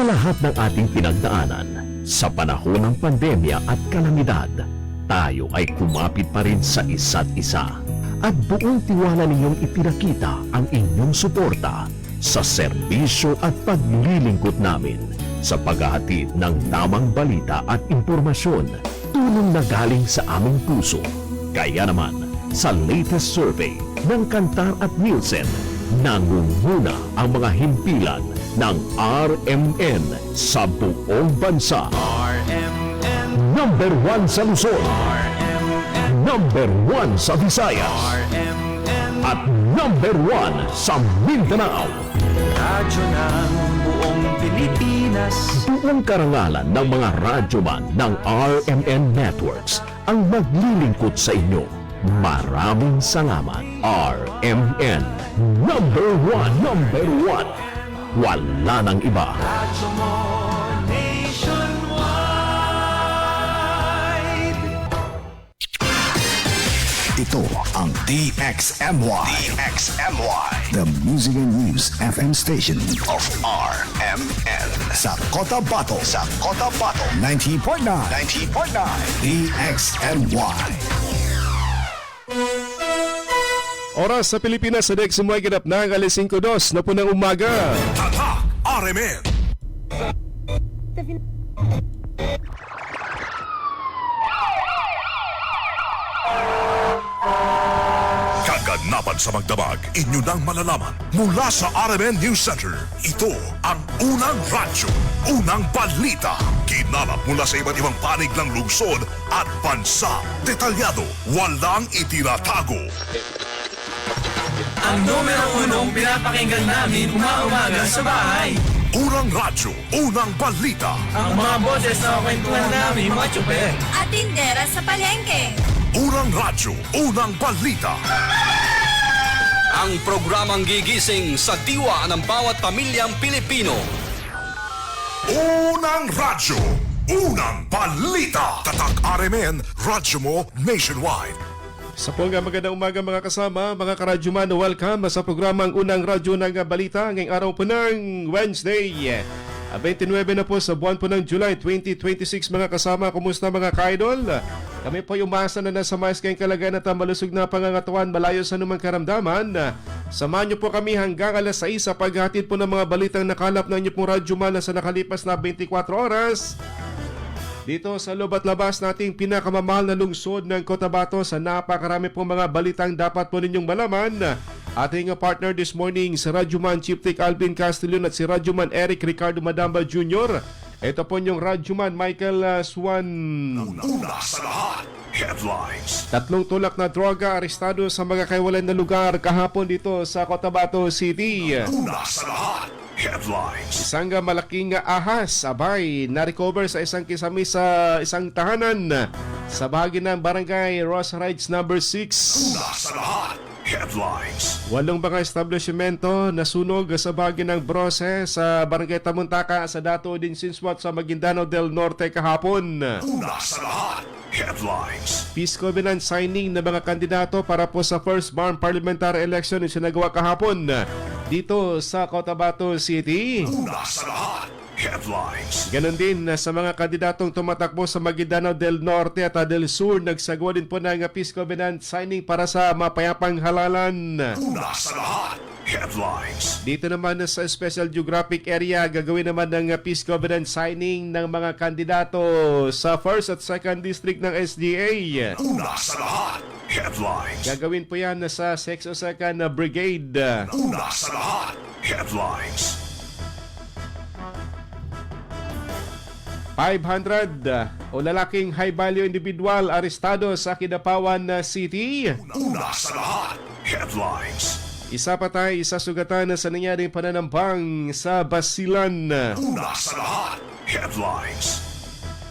Sa lahat ng ating pinagdaanan, sa panahon ng pandemya at kalamidad, tayo ay kumapit pa rin sa isa't isa. At buong tiwala ninyong ipinakita ang inyong suporta sa serbisyo at paglilingkod namin sa paghahatid ng tamang balita at impormasyon, tulong na galing sa aming puso. Kaya naman, sa latest survey ng Kantar at Nielsen, nangunguna ang mga himpilan ng RMN sa buong bansa. RMN, Number 1 sa Luzon, RMN, Number 1 sa Visayas, RMN, at Number 1 sa Mindanao. radyo ng buong Pilipinas. Buong karangalan ng mga radyoman ng RMN Networks ang maglilingkod sa inyo. Maraming salamat, RMN. Number 1, Number 1. Wala nang iba. Radyo mo nationwide. Ito ang DXMY. The Music and News FM station of RMN. Sa Cotabato. 90.9. DXMY. Oras sa Pilipinas sa DXMY ganap na ang alas 5:02 na po ng umaga. Tatak RMN. Kaganapan sa magdamag, inyo nang malalaman mula sa RMN News Center. Ito ang unang radyo, unang balita. Kinalap mula sa iba't ibang panig ng lungsod at bansa. Detalyado, walang itinatago. Ang numero unong pinapakinggan namin umaga sa bahay. Unang radyo, unang balita. Ang mga boses na kwentuhan namin mga tsupe. At tindera sa palengke. Unang radyo, unang balita. Ang programang gigising sa diwa ng bawat pamilyang Pilipino. Unang radyo, unang balita. Tatak RMN, radyo mo nationwide. Sa po nga magandang umaga mga kasama, mga karadyoman, welcome sa programang Unang Radyo ng Balita ngayong araw po ng Wednesday. 29 na po sa buwan po ng July 2026 mga kasama. Kumusta mga ka-idol? Kami po yung umasa na nasa mais kayong kalagayan at malusog na pangangatawan malayo sa anumang karamdaman. Samahan niyo po kami hanggang alas 6 sa paghatid po ng mga balitang nakalap ng inyo pong radyoman sa nakalipas na 24 oras. Dito sa loob at labas nating pinakamamahal na lungsod ng Cotabato sa napakarami pong mga balitang dapat po ninyong malaman. Ating partner this morning si Radyoman Chief Tech Alvin Castillon at si Radyoman Eric Ricardo Madamba Jr. Ito po yung Radyoman Michael Swan. Una sa lahat, headlines. 3 tulak na droga arestado sa mga kaiwalan na lugar kahapon dito sa Cotabato City. Una sa lahat, headlines. Isang malaking ahas, abay, na-recover sa isang kisami sa isang tahanan sa bahagi ng barangay Ross Ridge number 6. Una sa lahat, headlines. 8 mga establishmento nasunog sa bahagi ng Brose sa barangay Tamuntaka sa Dato din Sinswat sa Maguindanao del Norte kahapon. Una sa lahat, headlines. Peace Covenant signing ng mga kandidato para po sa first barn parliamentary election na sinagawa kahapon dito sa Cotabato City. Una sa lahat, headlines. Ganon din sa mga kandidatong tumatakbo sa Maguindanao del Norte at del Sur, nagsagawa din po ng Peace Covenant signing para sa mapayapang halalan. Una sa lahat, headlines. Dito naman sa Special Geographic Area, gagawin naman ng Peace Covenant signing ng mga kandidato sa 1st at 2nd District ng SDA. Una sa lahat, headlines. Gagawin po yan sa 6th o 2nd Brigade. Una sa lahat, headlines. 500 o lalaking high-value individual arestado sa Kidapawan City. Una sa lahat, headlines. Isa patay, isa sugatan sa nangyaring pananambang sa Basilan. Una sa lahat, headlines.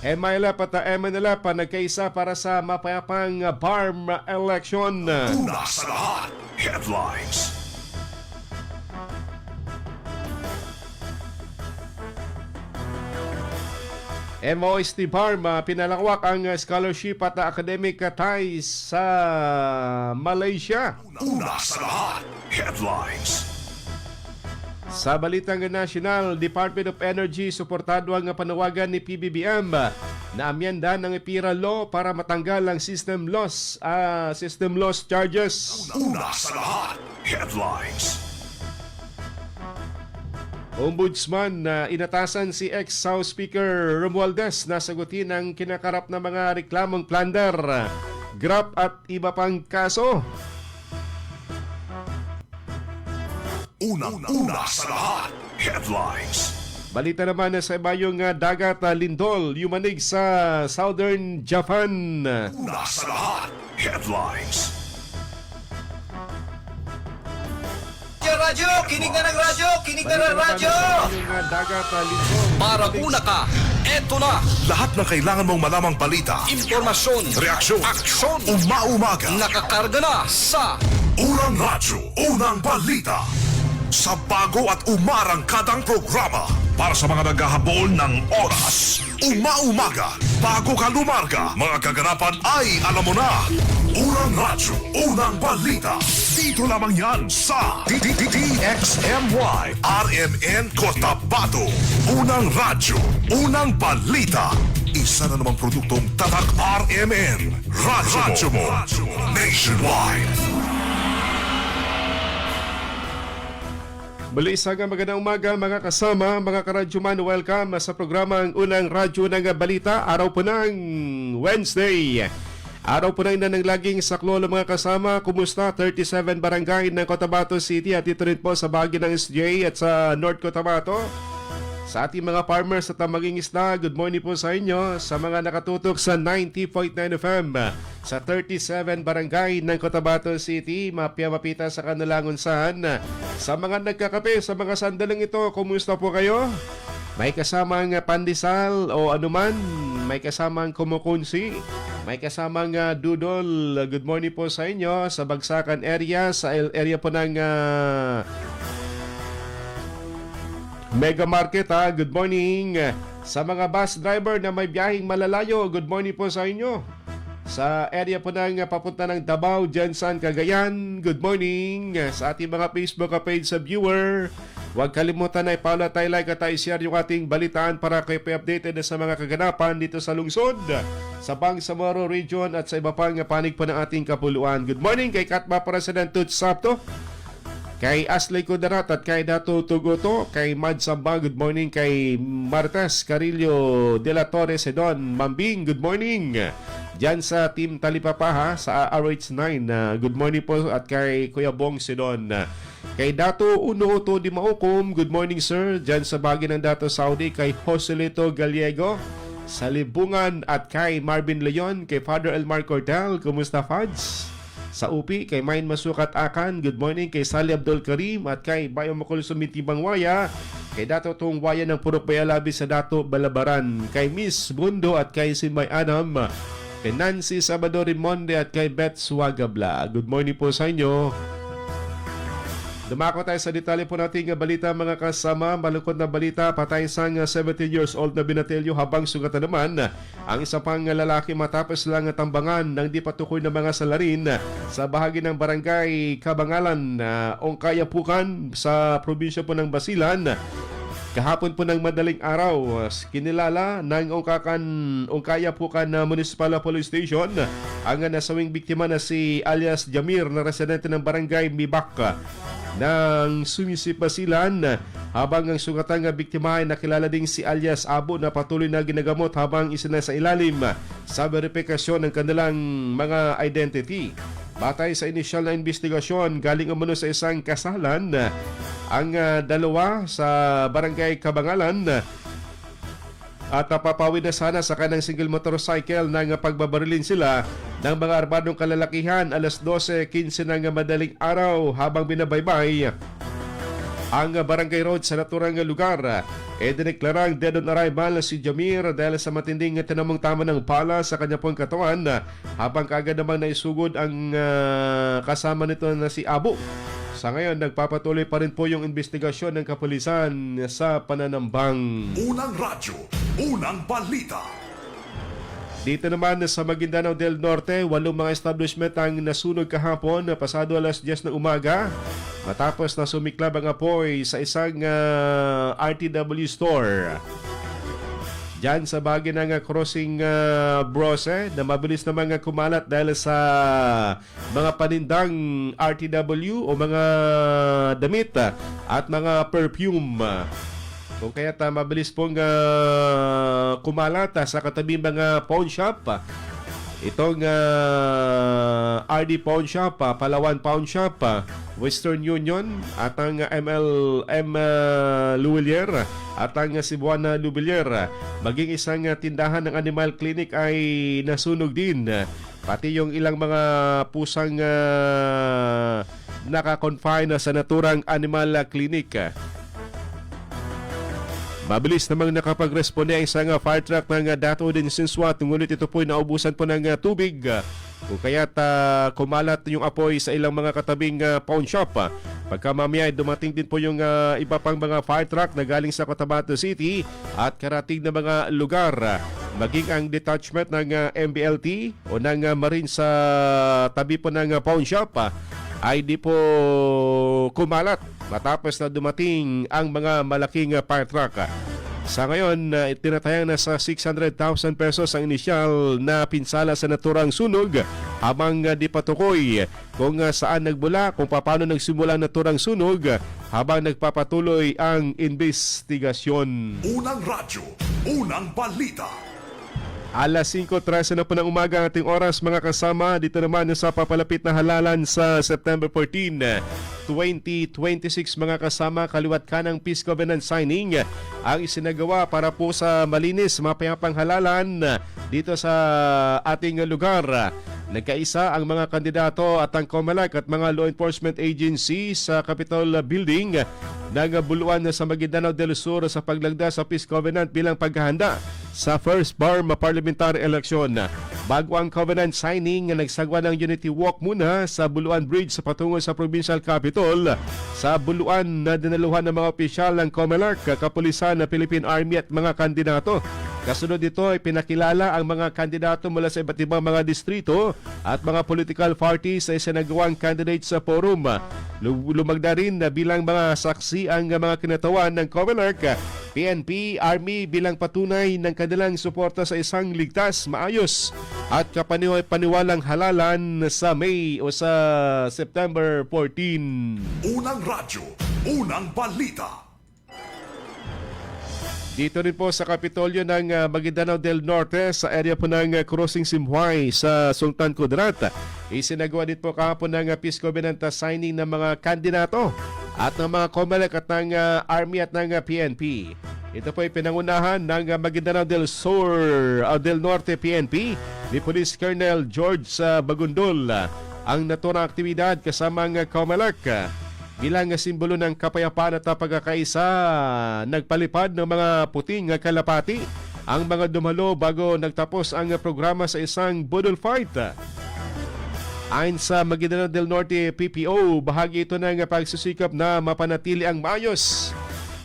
MILAP at MNLAP nagkaisa para sa mapayapang BARM election. Una sa lahat, headlines. MOST BARM pinalawak ang scholarship at academic ties sa Malaysia. Una sa lahat, headlines. Sa balitang national, Department of Energy suportado ang panawagan ni PBBM na amyenda ng EPIRA Law para matanggal ang system loss charges. Una sa lahat, headlines. Ombudsman na inatasan si ex-House Speaker Romualdez na sagutin ang kinakarap na mga reklamong plunder, graft at iba pang kaso. Una sa lahat, headlines. Balita naman na sa ibayong dagat lindol yumanig sa Southern Japan. Una sa lahat, headlines. Radyo! Kinig na ng radyo! Kinig na ng radyo! Yung dagat lindol. Para una ka, eto na, Lahat ng kailangan mong malamang balita, impormasyon, reaksyon, aksyon, umaumaga. nakakarga na sa Unang radyo, unang balita. Sa bago at umarangkadang programa para sa mga naghahabol ng oras. Umaumaga, bago ka lumarga, mga kaganapan ay alam mo na. Unang radyo, unang balita. Dito lamang yan sa DXMY RMN Cotabato. Unang radyo, unang balita. Isa na namang produktong Tatak RMN. Radyo mo. Nationwide. Muli isang magandang umaga mga kasama, mga karadyoman. Welcome sa programang Unang Radyo ng Balita. Araw po ng Wednesday. Araw po ng laging saklolo mga kasama. Kumusta? 37 barangay ng Cotabato City at dito rin po sa bahagi ng SJ at sa North Cotabato. Sa ating mga farmers at maging isda, good morning po sa inyo. Sa mga nakatutok sa 90.9 FM sa 37 barangay ng Cotabato City, mapita sa kanilang unsahan. Sa mga nagkakape, sa mga sandaling ito, kumusta po kayo? May kasamang pandesal o anuman, may kasamang kumukunsi, may kasamang dudol. Good morning po sa inyo sa Bagsakan area, sa area po ng Mega Market. Good morning. Sa mga bus driver na may biyaheng malalayo, good morning po sa inyo. Sa area po ng papunta ng Davao, Jensan, Cagayan, good morning. Sa ating mga Facebook page sa viewer, huwag kalimutan na i-follow tayo, like at i-share yung ating balitaan para kayo updated na sa mga kaganapan dito sa lungsod, sa Bangsamoro Region at sa iba pang panig po ng ating kapuluan. Good morning kay Katma President Toots Sapto, kay Asley Kudarat at kay Dato Tugoto, kay Mad Samba, good morning. Kay Martes Carillo de la Torre Sedon Mambing, good morning. Diyan sa Team Talipapaha sa RH9, good morning po. At kay Kuya Bong Sedon, kay Dato Unoto Di Maukom, good morning sir. Diyan sa bagi ng Dato Saudi, kay Joselito Gallego sa Libungan at kay Marvin Leon, kay Father Elmar Cordel, kumusta Fads? Sa UPI, kay Main Masukat Akan, good morning. Kay Sally Abdul Karim at kay Bayo Makul Sumitibang Waya, kay Dato Tung Waya ng Purok Bayalabi sa Dato Balabaran, kay Miss Bundo at kay Simay Adam, kay Nancy Sabado Rimonde at kay Beth Suagabla. Good morning po sa inyo. Dumako tayo sa detalye po nating balita mga kasama. Malungkot na balita, patay isang 17 years old na binatilyo habang sugatan naman ang isa pang lalaki matapos lang tambangan ng di patukoy na mga salarin sa bahagi ng barangay Kabangalan, Ongkayapukan sa probinsya po ng Basilan. Kahapon po ng madaling araw, kinilala ng Ongkayapukan Municipal Police Station ang nasawing biktima na si alias Jamir na residente ng barangay Mibak ng Sumisip Basilan, habang ang sugatang biktima ay nakilala ding si alias Abo na patuloy na ginagamot habang isinasa ilalim sa verifikasyon ng kanilang mga identity. Batay sa inisyal na investigasyon, galing umano sa isang kasalan ang dalawa sa barangay Kabangalan at napapawid na sana sa kanang single motorcycle nang pagbabarilin sila ng mga armadong kalalakihan alas 12:15 ng madaling araw. Habang binabaybay ang barangay road sa naturang lugar, dineklarang dead on arrival si Jamir dahil sa matinding tinamong tama ng bala sa kanya pong katawan, habang kaagad namang naisugod ang kasama nito na si Abo. Sa ngayon, nagpapatuloy pa rin po yung investigasyon ng kapulisan sa pananambang. Unang radyo, unang balita. Dito naman sa Maguindanao del Norte, 8 mga establishment ang nasunog kahapon pasado alas 10 ng umaga matapos na sumiklab ang apoy sa isang RTW store. Diyan sa bahagi ng crossing Brose na mabilis na mga kumalat dahil sa mga panindang RTW o mga damit at mga perfume. Kung kaya't mabilis pong kumalat sa katabing mga pawn shop. Itong RD Pawn Shop, Palawan Pawn Shop, Western Union at ang MLM Luwilier at ang Cebuana Luwilier. Maging isang tindahan ng animal clinic ay nasunog din. Pati yung ilang mga pusang nakakonfine sa naturang animal clinic. Mabilis namang nakapag-responde ang isang fire truck ng Dato din Sinswat, ngunit ito po'y naubusan po ng tubig. Kung kaya't kumalat yung apoy sa ilang mga katabing pawn shop. Pagka mamaya dumating din po yung iba pang mga fire truck na galing sa Cotabato City at karating na mga lugar. Maging ang detachment ng MBLT o ng Marine sa tabi po ng pawn shop ay di po kumalat matapos na dumating ang mga malaking fire truck. Sa ngayon, tinatayang nasa 600,000 pesos ang inisyal na pinsala sa naturang sunog habang di patukoy kung saan nagbula, kung paano nagsimula ang naturang sunog habang nagpapatuloy ang investigasyon. Unang radyo, unang balita. Alas 5:13 na po ng umaga ang ating oras mga kasama. Dito naman sa papalapit na halalan sa September 14, 2026 mga kasama. Kaliwat ka ng Peace Covenant signing ang isinagawa para po sa malinis, mapayapang halalan dito sa ating lugar. Nagkaisa ang mga kandidato at ang COMELEC at mga law enforcement agency sa Capitol Building ng buluan sa Maguindanao del Sur sa paglagda sa Peace Covenant bilang paghahanda sa first BARM parliamentary election. Bago ang Covenant signing, nagsagwa ng Unity Walk muna sa Buluan Bridge sa patungo sa Provincial Capital. Sa Buluan na dinaluhan ng mga opisyal ng COMELEC, Kapulisan, Philippine Army at mga kandidato. Kasunod dito ay pinakilala ang mga kandidato mula sa iba't ibang mga distrito at mga political parties sa isinagawang candidates sa forum. Lumagda rin na bilang mga saksi ang mga kinatawan ng COMELEC, PNP, Army bilang patunay ng kanilang suporta sa isang ligtas, maayos at kapaniwalang halalan sa May o sa September 14. Unang radyo, unang balita. Dito rin po sa Kapitolyo ng Maguindanao del Norte sa area po ng Crossing Simhuay sa Sultan Kudarat. Isinagawa din po kahapon ng Peace Covenant signing ng mga kandidato at ng mga COMELEC at ng Army at ng PNP. Ito po ay pinangunahan ng Maguindanao del Sur del Norte PNP ni Police Colonel George Bagundol. Ang naturang aktibidad kasama ang COMELEC bilang simbolo ng kapayapaan at pagkakaisa, nagpalipad ng mga puting kalapati ang mga dumalo bago nagtapos ang programa sa isang budol fight. Ayon sa Maguindanao del Norte PPO, bahagi ito ng pagsisikap na mapanatili ang maayos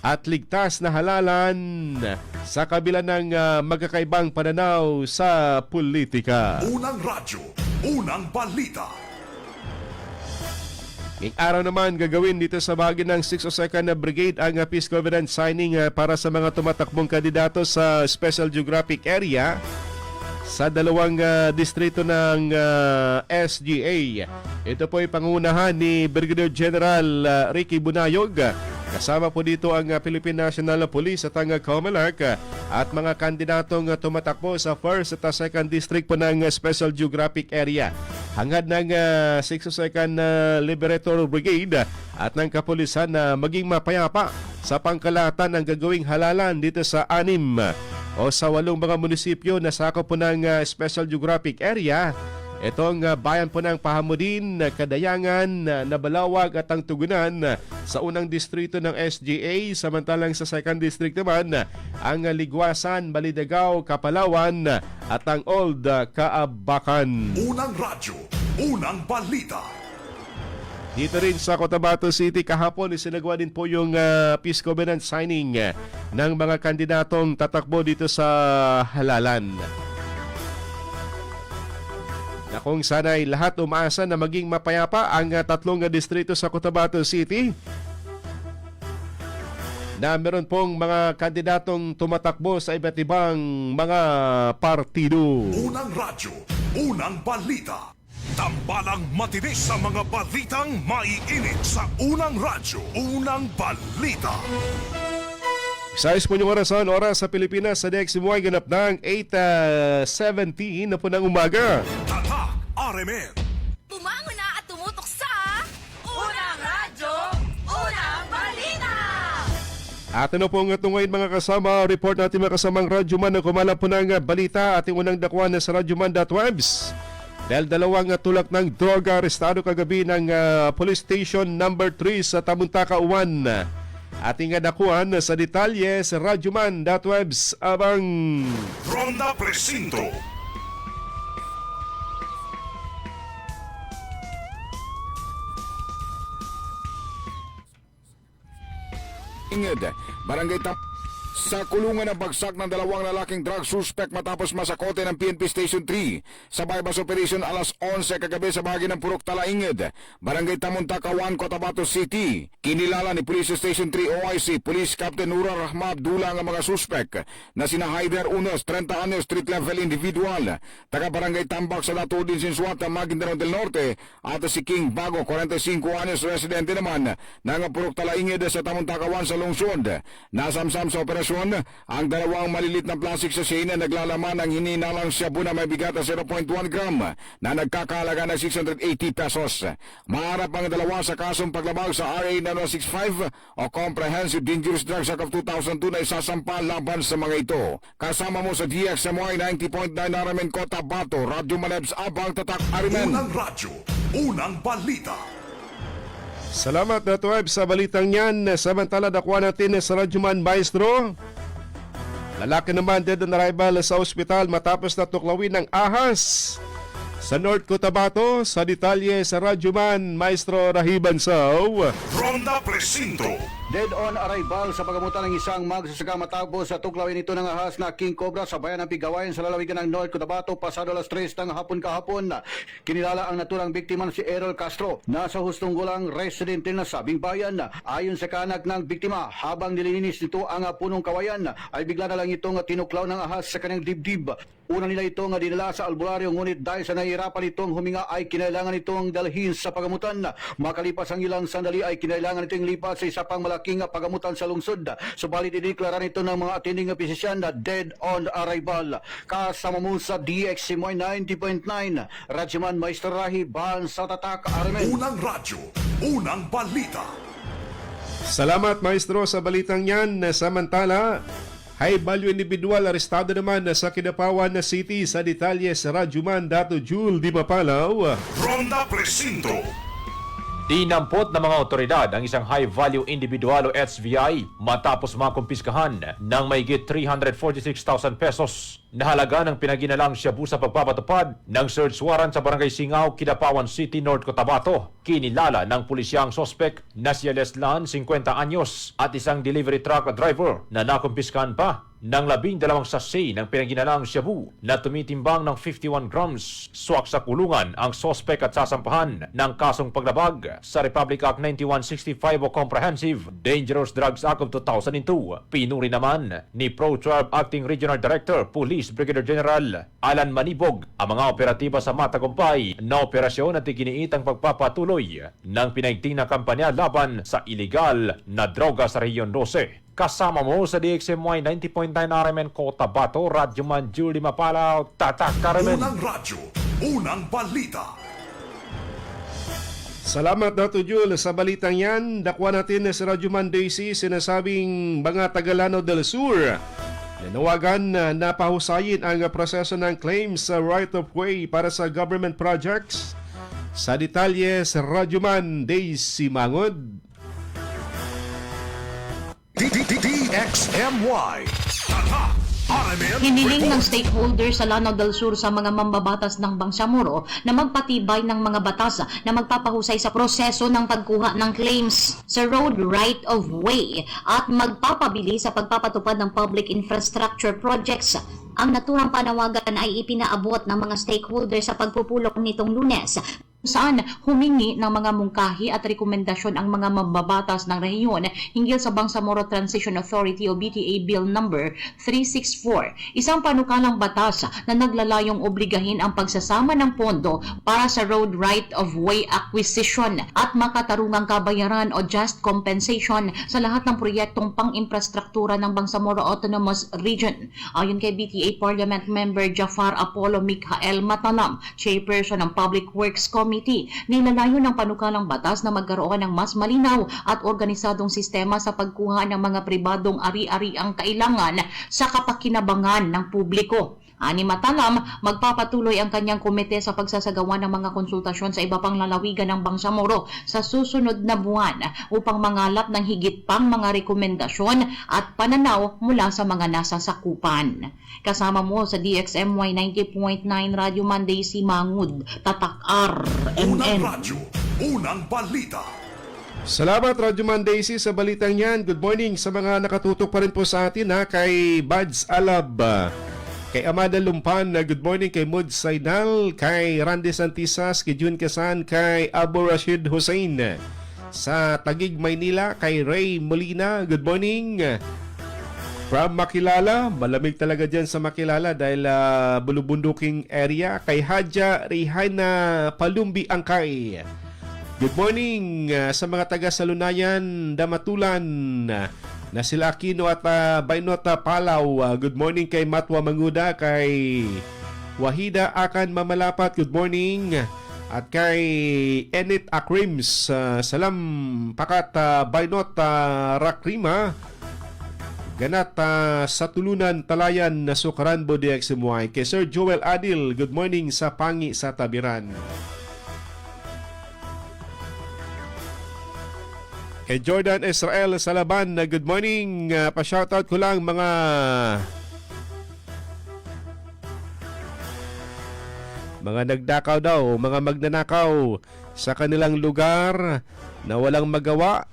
at ligtas na halalan sa kabila ng magkakaibang pananaw sa politika. Unang radyo, unang balita. Ngayong araw naman gagawin dito sa bahagi ng 62nd Brigade ang Peace Covenant signing para sa mga tumatakbong kandidato sa Special Geographic Area sa dalawang distrito ng SGA. Ito po ay pangunahan ni Brigadier General Ricky Bunayog. Kasama po dito ang Philippine National Police at ang COMELEC at mga kandidatong tumatakbo sa 1st at 2nd District po ng Special Geographic Area. Hangad ng 62nd Liberator Brigade at ng kapulisan na maging mapayapa sa pangkalahatan ng gagawing halalan dito sa 6 o sa 8 mga munisipyo na sakop po ng Special Geographic Area. Itong bayan po ng Pahamudin, Kadayangan, Nabalawag at ang Tugunan sa unang distrito ng SGA, samantalang sa 2nd District naman ang Ligwasan, Balidagaw, Kapalawan at ang Old Kaabakan. Unang radyo, unang balita. Dito rin sa Cotabato City kahapon isinagawa din po yung Peace Covenant signing ng mga kandidatong tatakbo dito sa halalan. na kung sana'y lahat umaasa na maging mapayapa ang tatlong distrito sa Cotabato City na meron pong mga kandidatong tumatakbo sa iba't ibang mga partido. Unang radyo, unang balita. Tambalang matinis sa mga balitang maiinit sa unang radyo, unang balita. Isayos po yung oras sa Pilipinas sa DXMY ganap ng 8:17 na po ng umaga. Tatak RMN. Bumango na at tumutok sa Unang Radyo, Unang Balita! At ano po nga ito ngayon mga kasama, report natin mga kasamang Radyoman na kumalap po ng balita ating unang dakwan sa radyoman.webs. Dahil dalawang tulak ng droga arestado kagabi ng Police Station number 3 sa Tamuntaka, Uwan. Ating nakuhan sa detalye sa radyoman.webs abang Ronda Presinto. Inged, Barangay sa kulungan ng bagsak ng dalawang lalaking drug suspect matapos masakote ng PNP Station 3 sa bypass operation alas 11 kagabi sa bahagi ng Purok Talainged, Barangay Tamuntaka, Cotabato City. Kinilala ni Police Station 3 OIC Police Captain Nura Rahma Abdullah ang mga suspect na sina Haider Unos, 30 anyos, street level individual, taga Barangay Tambak sa Latudin, Sinsuata, Maguindanao del Norte, at si King Bago, 45 anyos, residente naman ng Purok Talainged sa Tamuntaka sa lungsod. Nasamsam sa operasyon ang dalawang malilit na plastic sachet na naglalaman ng hininalang shabu na may bigat na 0.1 gram na nagkakahalaga ng 680 pesos. Maharap ang dalawa sa kasong paglabag sa RA 9165 o Comprehensive Dangerous Drugs Act of 2002 na isasampa laban sa mga ito. Kasama mo sa DXMY 90.9 RMN Cotabato, Radyo Manebs Abang Tatak Arimen. Unang radyo, unang balita. salamat na tuweb sa balitang yan. Samantala nakuha natin sa Radyoman Maestro. Lalaki naman dead on arrival sa ospital matapos na tuklawin ng ahas sa North Cotabato. Sa detalye sa Radyoman Maestro Rahiban Saw. Ronda Presinto. Dead on arrival sa pagamutan ng isang magsasaka matapos sa tuklawin ito ng ahas na King Cobra sa bayan ng Pigawayan sa lalawigan ng North Cotabato pasado alas 3 ng hapon kahapon. Kinilala ang naturang biktima si Errol Castro na sa hustong gulang residente na sabing bayan. Ayon sa kanak ng biktima, habang nililinis nito ang punong kawayan ay bigla na lang itong tinuklaw ng ahas sa kanyang dibdib. Una nila itong dinala sa albularyo ngunit dahil sa nahihirapan itong huminga ay kinailangan itong dalhin sa pagamutan. Makalipas ang ilang sandali ay kinailangan itong lipat sa isa pang malaking pagamutan sa lungsod. Subalit ideklara nito ng mga atending pisisyan na dead on arrival. Kasama mo sa DXMY 90.9 Radyoman Maestro Rahiban sa Tatak Arimen. Unang radyo, unang balita. Salamat Maestro sa balitang yan. Samantala, high value individual arestado naman sa Kidapawan City. Sa detalye sa Radyoman Dato Jul Di Mapalaw. Ronda Presinto. Dinampot ng mga otoridad ang isang high-value individual o SVI matapos makumpiskahan ng mahigit 346,000 pesos na halaga ng pinaginalang shabu sa pagpapatupad ng search warrant sa Barangay Singaw, Kidapawan City, North Cotabato. Kinilala ng pulisya ang sospek na si Leslan, 50 anyos, at isang delivery truck driver na nakumpiskahan pa ng 12 sachet ng pinaginalang shabu na tumitimbang ng 51 grams. Swak sa kulungan ang sospek at sasampahan ng kasong paglabag sa Republic Act 9165 o Comprehensive Dangerous Drugs Act of 2002. Pinuri naman ni Pro-12 Acting Regional Director, Police Brigadier General Alan Manibog ang mga operatiba sa matagumpay na operasyon at iginiit ang pagpapatuloy ng pinaigting na kampanya laban sa iligal na droga sa Rehiyon 12. Kasama mo sa DXMY 90.9 RMN Cotabato, Radyoman Julie Mapalaw, Tatak Arimen. Unang radyo, unang balita. Salamat Dato Jul sa balitang yan. Dakwa natin sa Radyoman Daisy sinasabing mga Tagalano del Sur nanawagan na napahusayin ang proseso ng claims sa right of way para sa government projects. Sa detalye sa Radyoman Daisy Mangod. DXMY. Tatak RMN. Hiniling ng Report. stakeholders sa Lanao del Sur sa mga mambabatas ng Bangsamoro na magpatibay ng mga batas na magpapahusay sa proseso ng pagkuha ng claims sa road right of way at magpapabili sa pagpapatupad ng public infrastructure projects. Ang naturang panawagan ay ipinaabot ng mga stakeholders sa pagpupulong nitong Lunes, saan humingi ng mga mungkahi at rekomendasyon ang mga mambabatas ng rehiyon hinggil sa Bangsamoro Transition Authority o BTA Bill number 364, isang panukalang batas na naglalayong obligahin ang pagsasama ng pondo para sa road right of way acquisition at makatarungang kabayaran o just compensation sa lahat ng proyektong pang-infrastruktura ng Bangsamoro Autonomous Region. Ayon kay BTA Parliament Member Jafar Apollo Mikhael Matalam, chairperson ng Public Works Committee, nilalayo ng panukalang batas na magkaroon ng mas malinaw at organisadong sistema sa pagkuha ng mga pribadong ari-ariang kailangan sa kapakinabangan ng publiko. Ani Matalam, magpapatuloy ang kanyang komite sa pagsasagawa ng mga konsultasyon sa iba pang lalawigan ng Bangsamoro sa susunod na buwan upang mangalap ng higit pang mga rekomendasyon at pananaw mula sa mga nasasakupan. Kasama mo sa DXMY 90.9 Radio Monday si Mangud, Tatak Unang RMN. radyo, unang balita. Salamat Radyo Mandaisy sa balitang yan. Good morning sa mga nakatutok pa rin po sa atin kay Bads Alab, kay Amanda Lumpan, good morning kay Mud Sainal, kay Randy Santisas, kay Jun Kasan, kay Abu Rashid Hussein. Sa Taguig, Maynila, kay Ray Molina, good morning. From Makilala, malamig talaga dyan sa Makilala dahil bulubunduking area, kay Hadja Rihana Palumbi Angkay. Good morning sa mga taga Salunayan, Damatulan, na sila Aquino at Baynota Palaw. Good morning kay Matwa Manguda, kay Wahida Akan Mamalapat, good morning. At kay Enit Akrims, salam pakat Baynota Rakrima, ganat sa Tulunan, Talayan, na Sukaran, Bodex, Simuay. Kay Sir Joel Adil, good morning sa Pangi sa Tabiran. Kay Jordan Israel Salaban, good morning. Pa-shoutout ko lang mga nagdakaw daw, mga magnanakaw sa kanilang lugar na walang magawa.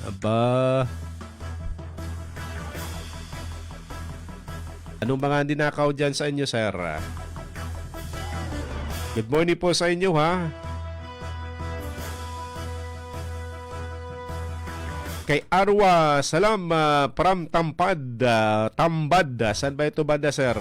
Aba, anong mga dinakaw dyan sa inyo, sir? Good morning po sa inyo, ha? Kay Arwa, salam from Tambad. Saan ba ito banda, sir?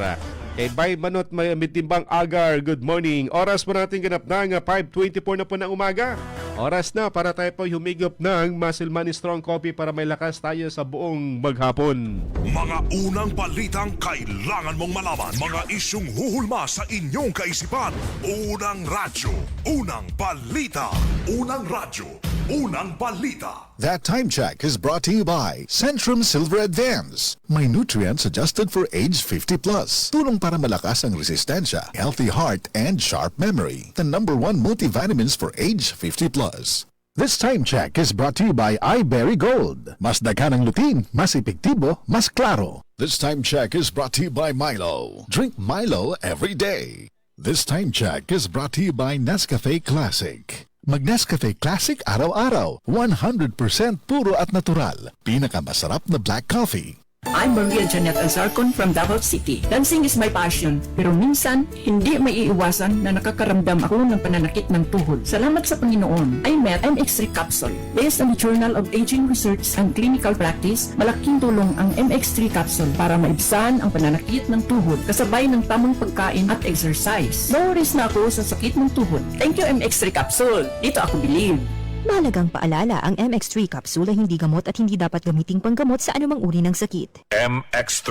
Kay Bay Manot Mitimbang Agar, good morning. Oras po natin ganap ng 5:24 na po ng umaga. Oras na para tayo po humigop ng Masilman Strong Coffee para may lakas tayo sa buong maghapon. Mga unang balitang kailangan mong malaman. Mga isyung huhulma sa inyong kaisipan. Unang radyo, unang balita. Unang radyo, unang balita. That time check is brought to you by Centrum Silver Advance. May nutrients adjusted for age 50 plus. Tulong para malakas ang resistensya, healthy heart, and sharp memory. The #1 multivitamins for age 50 plus. This time check is brought to you by iBerry Gold. Mas daghan ang lutin, mas epektibo, mas klaro. This time check is brought to you by Milo. Drink Milo every day. This time check is brought to you by Nescafe Classic. Mag-Nescafe Classic araw-araw. 100% puro at natural. Pinakamasarap na black coffee. I'm Maria Janet Azarcon from Davao City. Dancing is my passion, pero minsan, hindi maiiwasan na nakakaramdam ako ng pananakit ng tuhod. Salamat sa Panginoon, I met MX3 Capsule. Based on the Journal of Aging Research and Clinical Practice, malaking tulong ang MX3 Capsule para maibsan ang pananakit ng tuhod kasabay ng tamang pagkain at exercise. No worries na ako sa sakit ng tuhod. Thank you MX3 Capsule. Dito ako believe. Mahalagang paalala, ang MX3 capsule ay hindi gamot at hindi dapat gamiting panggamot sa anumang uri ng sakit. MX3.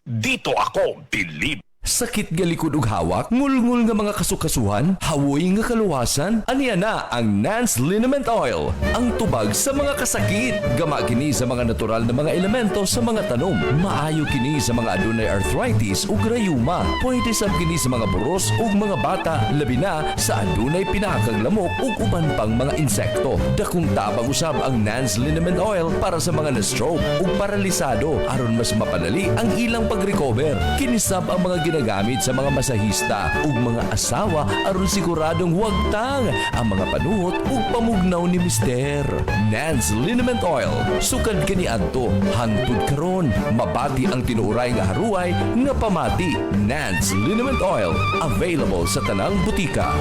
Dito ako believe. Sakit galikod ug hawak, ngulngul nga mga kasukasuhan, hawoy nga kaluwasan, aniya na ang Nance Liniment Oil. Ang tubag sa mga kasakit. Gama kini sa mga natural na mga elemento sa mga tanom. Maayo kini sa mga adunay arthritis ug rayuma. Pwede sab kini sa mga buros ug mga bata, labi na sa adunay pinakang lamok ug uban pang mga insekto. Dakong tabang usab ang Nance Liniment Oil para sa mga na-stroke ug paralisado aron mas mapadali ang ilang pag-recover. Kinisab ang mga ginagamit sa mga masahista ug mga asawa aron siguradong wagtang ang mga panuhot ug pamugnaw ni Mister. Nance Liniment Oil, sukad kani adto hangtod karon, mabati ang tinuuray nga haruay nga pamati. Nance Liniment Oil, available sa tanang butika.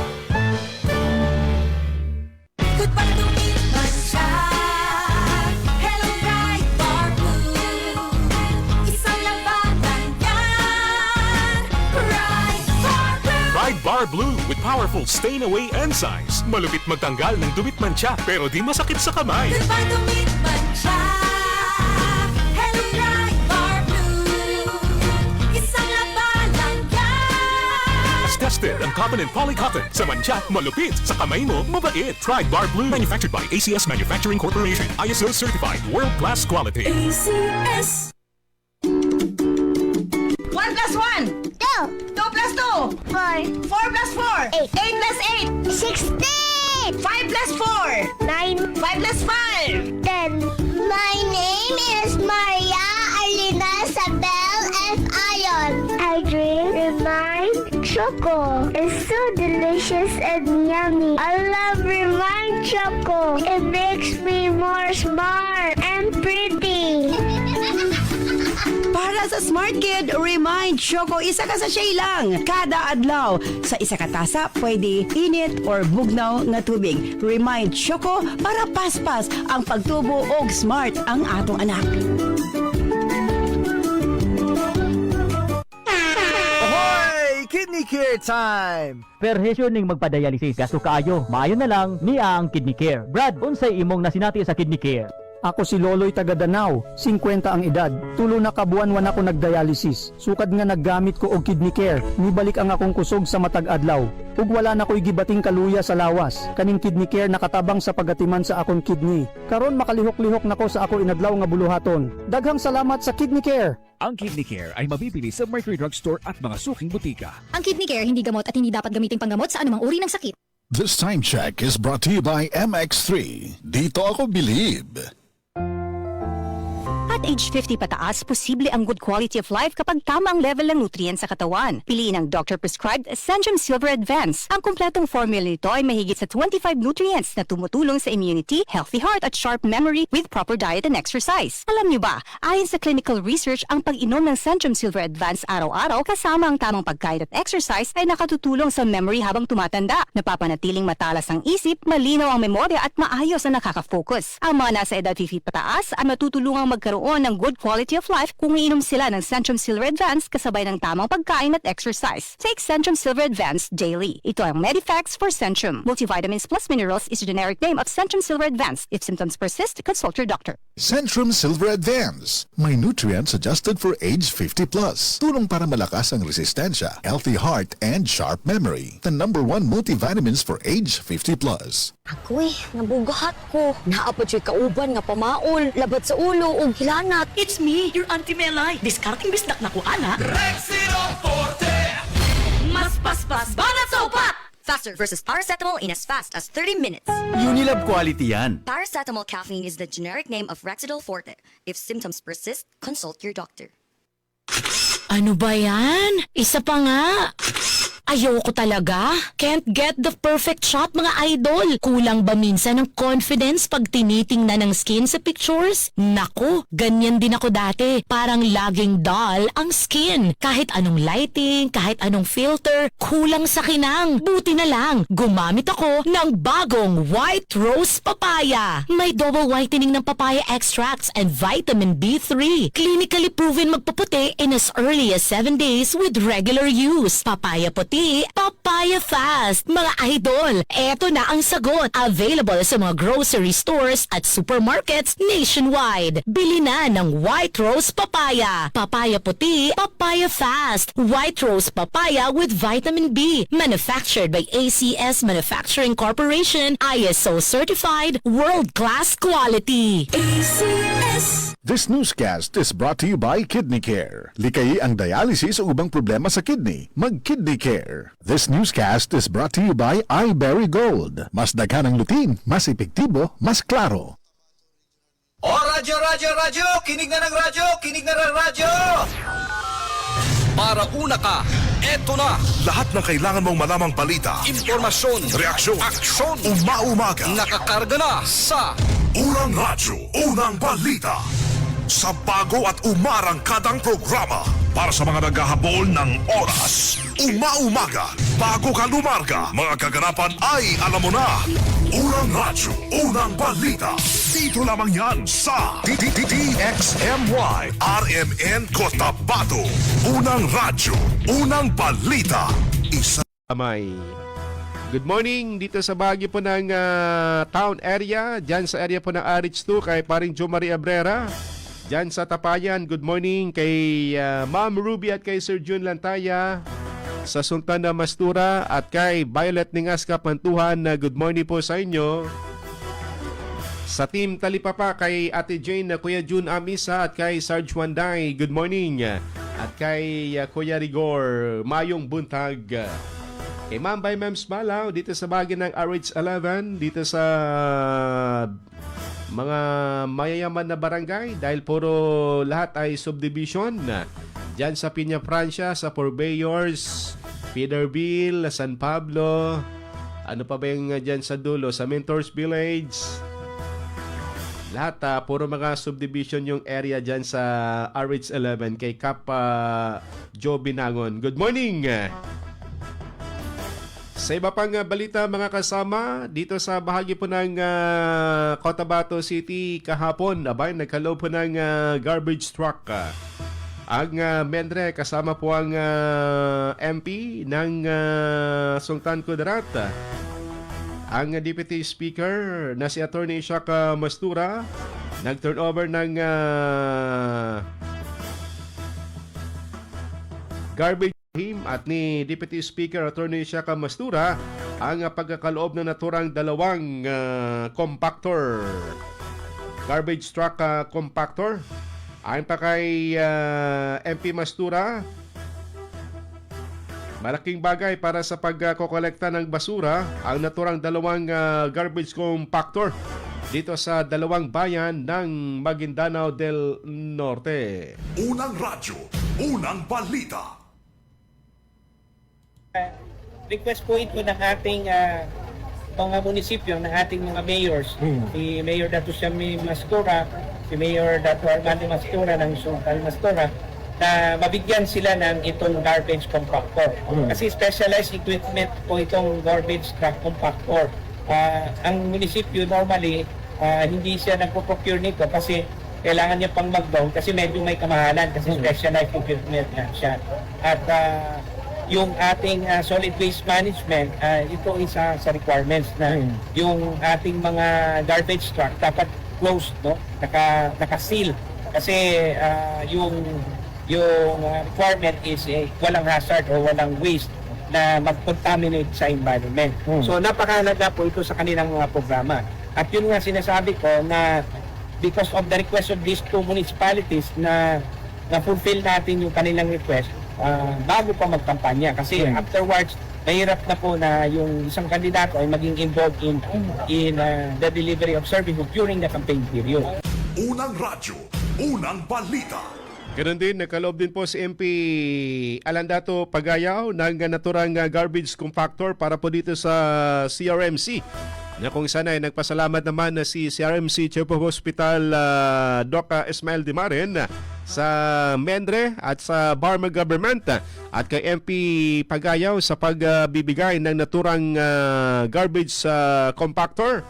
Goodbye to me, Masya. Hello, bright bar blue. Isang labanan yan. Bright bar blue. Pride Bar Blue with powerful stain-away enzymes. Malupit magtanggal ng dumit mancha pero di masakit sa kamay. Goodbye to me, Masya. Hello, bright bar blue. Isang labanan yan. As tested ang cotton and polycotton. Sa mancha, malupit. Sa kamay mo, mabait. Pride Bar Blue, manufactured by ACS Manufacturing Corporation. ISO certified, world-class quality. ACS. 1 plus 1. 2 plus 2. 4 plus 4. 8 plus 8. 16. 5 plus 4. 9. 5 plus 5. 10. My name is Maria Arlina Sabel F. Ion. I drink Remind Choco. It's so delicious and yummy. I love Remind Choco. It makes me more smart and pretty. Para sa Smart Kid, Remind Choco, isa ka sa shay lang. Kada adlaw. Sa isa ka tasa, pwede init or bugnaw nga tubig. Remind Choco para paspas ang pagtubo og smart ang atong anak. Ahoy! Kidney Care time! Perhesyon ning magpa-dialysis. Gasto kaayo. Maayo na lang ni ang Kidney Care. Brad, unsay imong nasinati sa Kidney Care? Ako si Loloy taga Danau, 50 ang edad. Tulo na kabuan wan ako nagdialysis. Sukad nga naggamit ko og Kidney Care. Nibalik ang akong kusog sa matag adlaw. Ug wala na ko'y gibating kaluya sa lawas. Kaning Kidney Care nakatabang sa pagatiman sa akong kidney. Karon makalihok-lihok nako sa ako inadlaw nga buluhaton. Daghang salamat sa Kidney Care. Ang Kidney Care ay mabibili sa Mercury Drugstore at mga suking butika. Ang Kidney Care hindi gamot at hindi dapat gamitin panggamot sa anumang uri ng sakit. This time check is brought to you by MX3. Dito ako believe. At age 50 pataas, posible ang good quality of life kapag tama ang level ng nutrients sa katawan. Piliin ang doctor-prescribed Centrum Silver Advance. Ang kumpletong formula nito ay mahigit sa 25 nutrients na tumutulong sa immunity, healthy heart at sharp memory with proper diet and exercise. Alam niyo ba, ayon sa clinical research, ang pag-inom ng Centrum Silver Advance araw-araw kasama ang tamang pagkain at exercise ay nakatutulong sa memory habang tumatanda. Napapanatiling matalas ang isip, malinaw ang memorya at maayos na nakaka-focus. Ang mga nasa edad 50 pataas ay matutulungang magkaroon ng good quality of life kung iinom sila ng Centrum Silver Advance kasabay ng tamang pagkain at exercise. Take Centrum Silver Advance daily. Ito ang Medifacts for Centrum. Multivitamins plus minerals is the generic name of Centrum Silver Advance. If symptoms persist, consult your doctor. Centrum Silver Advance. May nutrients adjusted for age 50 plus. Tulong para malakas ang resistensya, healthy heart, and sharp memory. The #1 multivitamins for age 50 plus. Agoy, nabugahat ko. Naapot yung kauban nga pamaol, labat sa ulo, ug hilanat. It's me, your Auntie Melay. Discarding bisdak na ko, ana. Rexidol Forte. Mas paspas, banat sa upat. Faster versus paracetamol in as fast as 30 minutes. Unilab quality yan. Paracetamol caffeine is the generic name of Rexidol Forte. If symptoms persist, consult your doctor. Ano ba yan? Isa pa nga. Ayoko talaga. Can't get the perfect shot, mga idol. Kulang ba minsan ng confidence pag tinitingnan ng skin sa pictures? Naku, ganyan din ako dati. Parang laging dull ang skin. Kahit anong lighting, kahit anong filter, kulang sa kinang. Buti na lang, gumamit ako ng bagong White Rose Papaya. May double whitening ng papaya extracts and vitamin B3. Clinically proven magpaputi in as early as 7 days with regular use. Papaya puti, Papaya Fast. Mga idol, eto na ang sagot. Available sa mga grocery stores at supermarkets nationwide. Bili na ng White Rose Papaya. Papaya puti, Papaya Fast. White Rose Papaya with vitamin B. Manufactured by ACS Manufacturing Corporation. ISO certified, world-class quality. ACS. This newscast is brought to you by Kidney Care. Likayi ang dialysis o ubang problema sa kidney. Mag-Kidney Care. This newscast is brought to you by iBerry Gold. Mas daghan ang lutin, mas epektibo, mas klaro. O radyo, radyo, radyo! Kinig na ng radyo! Kinig na ng radyo! Para una ka, eto na. Lahat ng kailangan mong malamang balita, Impormasyon, reaksyon, aksyon, umaumaga. nakakarga na sa Unang radyo, unang balita. Sa bago at umarang kadang programa. Para sa mga naghahabol ng oras. Umaumaga, bago ka lumarga. Mga kaganapan ay alam mo na. Unang radyo, unang balita. Dito lamang yan sa DXMY RMN Cotabato. Unang radyo, unang balita. Isa Amay. Good morning dito sa bahagi po ng town area. Diyan sa area po ng RH2 kay paring Jo Maria Abrera. Diyan sa Tapayan, good morning kay Ma'am Ruby at kay Sir Jun Lantaya. Sa Sultan na Mastura at kay Violet Ningas Kapantuhan, good morning po sa inyo. Sa Team Talipapa kay Ate Jane, Kuya Jun Amisa at kay Sarge Wanday, good morning. At kay Kuya Rigor, Mayong Buntag. Kay Ma'am by Ma'am Smalaw dito sa bahagi ng RH11, dito sa mga mayayaman na barangay dahil puro lahat ay subdivision. Diyan sa Piña Francia, sa Porbayors, Peterbilt, San Pablo, ano pa ba yung dyan sa dulo, sa Mentors Village. Lahat puro mga subdivision yung area dyan sa RH11 kay Kap Joe Binangon. Good morning! Sa iba pang balita mga kasama, dito sa bahagi po ng Cotabato City kahapon, abay nagkaloob po ng garbage truck. Ang Mendre kasama po ang MP ng Sultan Kudarat. Ang Deputy Speaker na si Attorney Shaka Mastura nag-turnover ng garbage at ni Deputy Speaker Attorney Shaka Mastura ang pagkakaloob ng naturang dalawang compactor. Garbage truck compactor. Ayon pa kay MP Mastura, malaking bagay para sa pagkokolekta ng basura ang naturang dalawang garbage compactor dito sa dalawang bayan ng Maguindanao del Norte. Unang radyo, unang balita. Request po ito ng ating mga munisipyo, ng ating mga mayors. Si Mayor Dato Shami Mastura, si Mayor Dato Armando Mastura ng Sultan Mastura, na mabigyan sila ng itong garbage compactor. Kasi specialized equipment po itong garbage truck compactor. Ang munisipyo normally, hindi siya nagpo-procure nito kasi kailangan niya pang mag-down kasi medyo may kamahalan kasi specialized equipment na siya. At yung ating solid waste management, ito isa sa requirements na yung ating mga garbage truck dapat closed, no? Naka-seal. Kasi yung requirement is walang hazard o walang waste na mag-contaminate sa environment. So napakahalaga po ito sa kanilang mga programa. At yun nga sinasabi ko na because of the request of these two municipalities na fulfill natin yung kanilang request, bago pa magkampanya kasi afterwards mahirap na po na yung isang kandidato ay maging involved in the delivery of services during the campaign period. Unang radyo, unang balita. Ganun din, nakaloob din po si MP Alandato Pagayaw ng naturang garbage compactor para po dito sa CRMC. Na kung sana ay nagpasalamat naman na si CRMC Chief of Hospital Doc Ismael Dimaren sa Mendre at sa Barma Government at kay MP Pagayaw sa pagbibigay ng naturang garbage compactor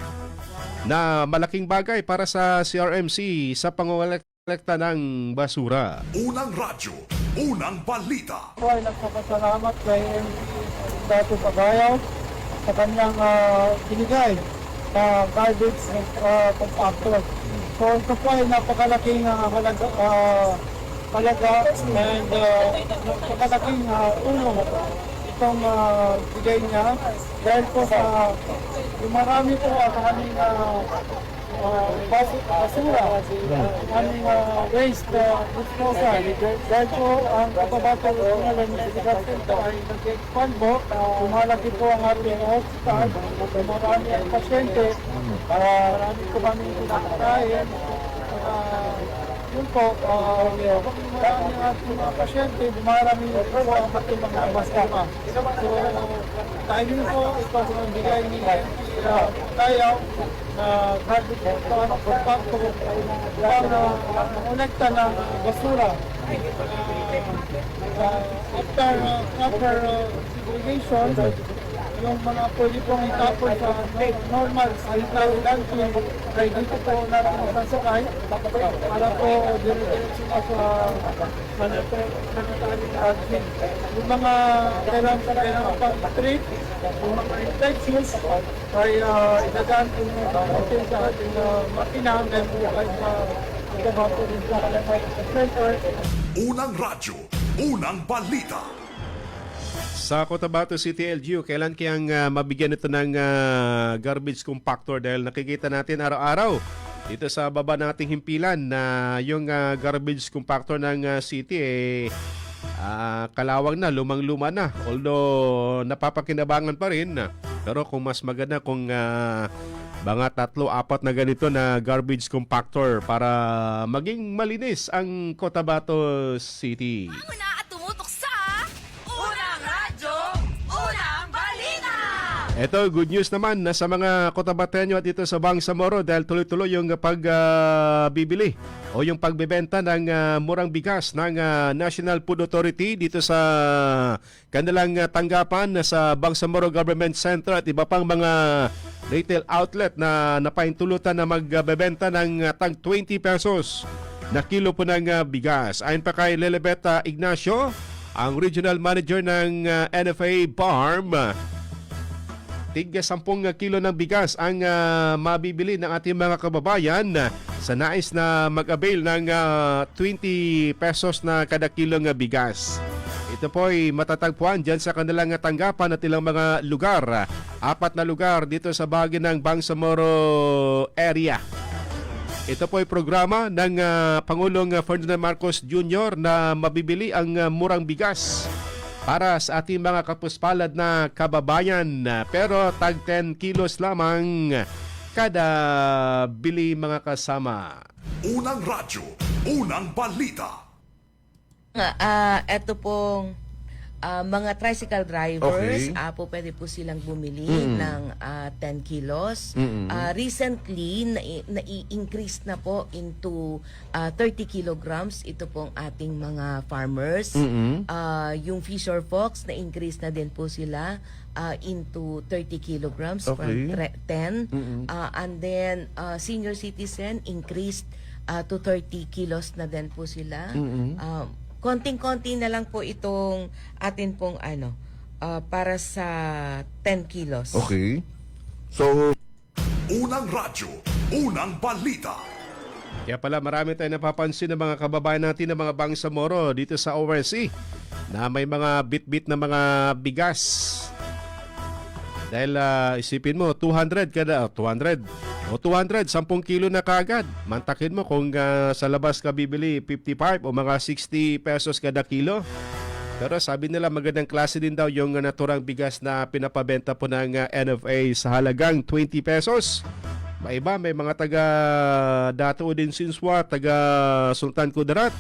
na malaking bagay para sa CRMC sa pangolekta ng basura. Unang radyo, unang balita. Ako ay nagpapasalamat kay Dato Pagayaw sa kanyang binigay na garbage compactor. So ito po ay napakalaking halaga and napakalaking tulong itong bigay niya dahil po sa marami po sa kaming basura, kaming waste disposal. Dahil po ang Cotabato Regional Municipal ay nag-expand po, lumalaki po ang ating hospital, marami ang pasyente, marami po kami pinakakain, yun po, ang ating mga pasyente, dumarami po ang ating mga abastama. So, tayo po, ito ang bigay ni Tayaw na garbage compactor para mangolekta ng basura. After proper segregation, yung mga pwede pong itapon sa normal sanitary landfill ay dito po natin masasakay para po dire-diretso na sa sanitary landfill. Yung mga kailangan pag-treat, yung mga infections ay idadaan po natin sa ating makina hanggang po ay sa ikabato rin sa center. Unang radyo, unang balita. Sa Cotabato City, LGU, kailan kayang mabigyan ito ng garbage compactor? Dahil nakikita natin araw-araw dito sa baba nating himpilan na yung garbage compactor ng city kalawang na, lumang-luma na. Although napapakinabangan pa rin. Pero kung mas maganda kung mga 3-4 na ganito na garbage compactor para maging malinis ang Cotabato City. Una at tumutok sa Unang Radyo, Unang Balita! Ito, good news naman na sa mga Cotabateño at dito sa Bangsamoro dahil tuloy-tuloy yung pagbibili o yung pagbebenta ng murang bigas ng National Food Authority dito sa kanilang tanggapan sa Bangsamoro Government Center at iba pang mga retail outlet na napaintulutan na magbebenta ng tag 20 pesos na kilo po ng bigas. Ayon pa kay Lelebeta Ignacio, ang regional manager ng NFA BARM, tig 10 kilo ng bigas ang mabibili ng ating mga kababayan sa nais na mag-avail ng 20 pesos na kada kilong bigas. Ito po ay matatagpuan dyan sa kanilang tanggapan at ilang mga lugar. 4 na lugar dito sa bahagi ng Bangsamoro area. Ito po ay programa ng Pangulong Ferdinand Marcos Jr. na mabibili ang murang bigas para sa ating mga kapuspalad na kababayan. Pero tag 10 kilos lamang kada bili mga kasama. Unang radyo, unang balita. Ito pong mga tricycle drivers, po pwede po silang bumili ng 10 kilos. Recently, nai-increase na po into 30 kilograms. Ito pong ating mga farmers. Yung Fisher Fox, na-increase na din po sila into 30 kilograms from 10. And then, senior citizen increased to 30 kilos na din po sila. Konting-konti na lang po itong atin pong para sa 10 kilos. Okay. So, unang radyo, unang balita. Kaya pala marami tayong napapansin ng mga kababayan natin ng mga Bangsamoro dito sa ORC na may mga bit-bit na mga bigas. Dahil isipin mo, 200 kada, 200 o 200, 10 kilo na kaagad. Mantakin mo kung sa labas ka bibili 55 o mga 60 pesos kada kilo. Pero sabi nila magandang klase din daw yung naturang bigas na pinapabenta po ng NFA sa halagang 20 pesos. May iba, may mga taga Dato din Sinswa, taga Sultan Kudarat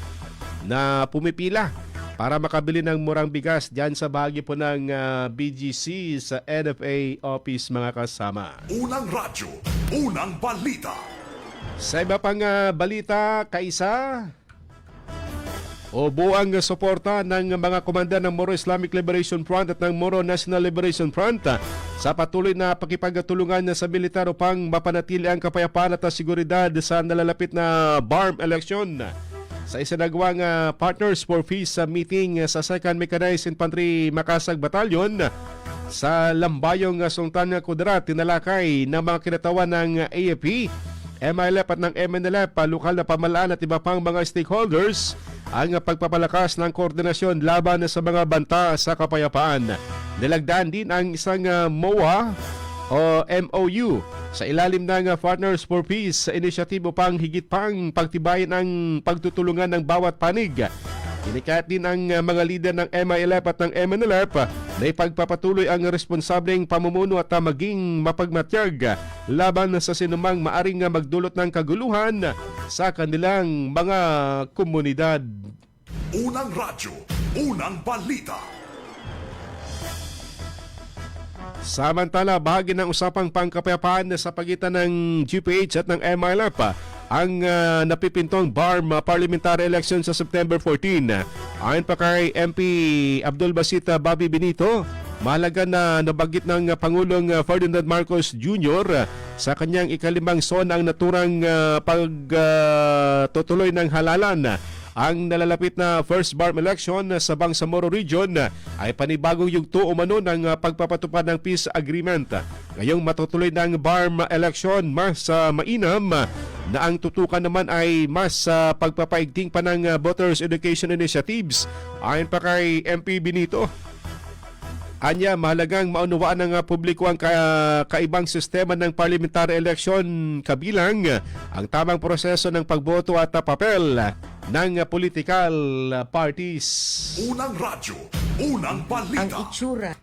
na pumipila para makabili ng murang bigas dyan sa bahagi po ng BGC sa NFA office mga kasama. Unang radyo, unang balita. Sa iba pang balita, kaisa o buang suporta ng mga komanda ng Moro Islamic Liberation Front at ng Moro National Liberation Front sa patuloy na pakipagtulungan sa militar upang mapanatili ang kapayapaan at seguridad sa nalalapit na BARM election. Sa isinagawang Partners for Peace meeting sa 2nd Mechanized Infantry Makasag Battalion sa Lambayong, Sultan Kudarat, tinalakay ng mga kinatawan ng AFP, MILF at ng MNLF, lokal na pamahalaan at iba pang mga stakeholders ang pagpapalakas ng koordinasyon laban sa mga banta sa kapayapaan. Nilagdaan din ang isang MOA o MOU sa ilalim ng Partners for Peace sa inisyatibo pang higit pang pagtibayin ang pagtutulungan ng bawat panig. Inikayat din ang mga lider ng MILF at ng MNLF na ipagpapatuloy ang responsableng pamumuno at maging mapagmatyag laban sa sinumang maaring magdulot ng kaguluhan sa kanilang mga komunidad. Unang radyo, unang balita. Samantala, bahagi ng usapang pangkapayapaan sa pagitan ng GPH at ng MILF ang napipintong BARM parliamentary election sa September 14. Ayon pa kay MP Abdul Basit Bobby Benito, mahalaga na nabanggit ng Pangulong Ferdinand Marcos Jr. sa kanyang ikalimang sona ang naturang pagtutuloy ng halalan. Ang nalalapit na first BARM election sa Bangsamoro Region ay panibagong yugto umano ng pagpapatupad ng peace agreement. Ngayong matutuloy ng BARM election, mas mainam na ang tutukan naman ay mas pagpapaigting pa ng voters education initiatives. Ayon pa kay MP Benito, anya, mahalagang maunawaan ng publiko ang kaibang sistema ng parliamentary election kabilang ang tamang proseso ng pagboto at papel ng political parties. Unang radyo, unang balita. Ang itsura.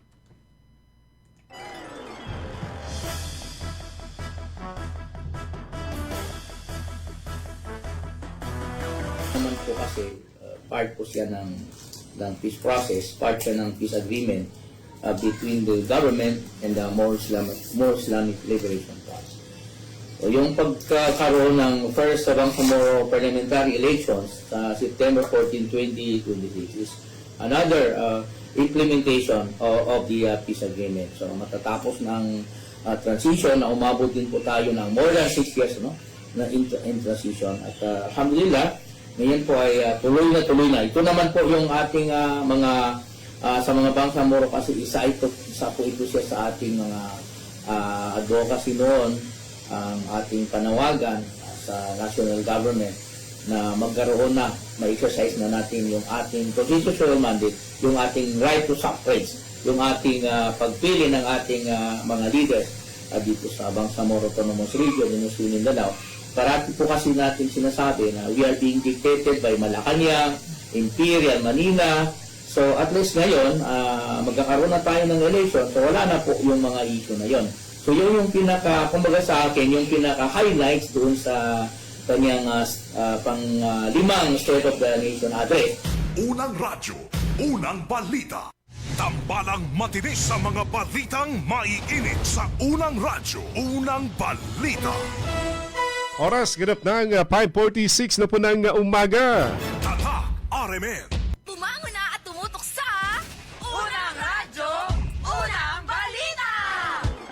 Naman po kasi part po siya ng peace process, part siya ng peace agreement between the government and the more Islamic Liberation Front. So, yung pagkakaroon ng first Bangsamoro parliamentary elections sa September 14, 2026 is another implementation of the peace agreement. So matatapos ng transition na umabot din po tayo ng more than 6 years na in transition. At alhamdulillah, ngayon po ay tuloy na. Ito naman po yung ating sa mga Bangsamoro kasi isa po ito siya sa ating mga advocacy noon, ang ating panawagan sa national government na magkaroon na, ma-exercise na natin yung ating constitutional mandate, yung ating right to suffrage, yung ating pagpili ng ating mga leaders dito sa Bangsamoro Autonomous Region, in Mindanao. Parati po kasi natin sinasabi na we are being dictated by Malacanang, Imperial, Manila. So at least ngayon, magkakaroon na tayo ng election, so wala na po yung mga issue na yon. So yun yung kumbaga sa akin, yung pinaka-highlights doon sa kanyang pang-limang State of the Nation address. Unang radyo, unang balita. Tambalang matinis sa mga balitang maiinit sa unang radyo, unang balita. Oras ganap ng 5:46 na po ng umaga. Tatak RMN. Bumangon na at tumutok sa Unang Radyo, Unang Balita!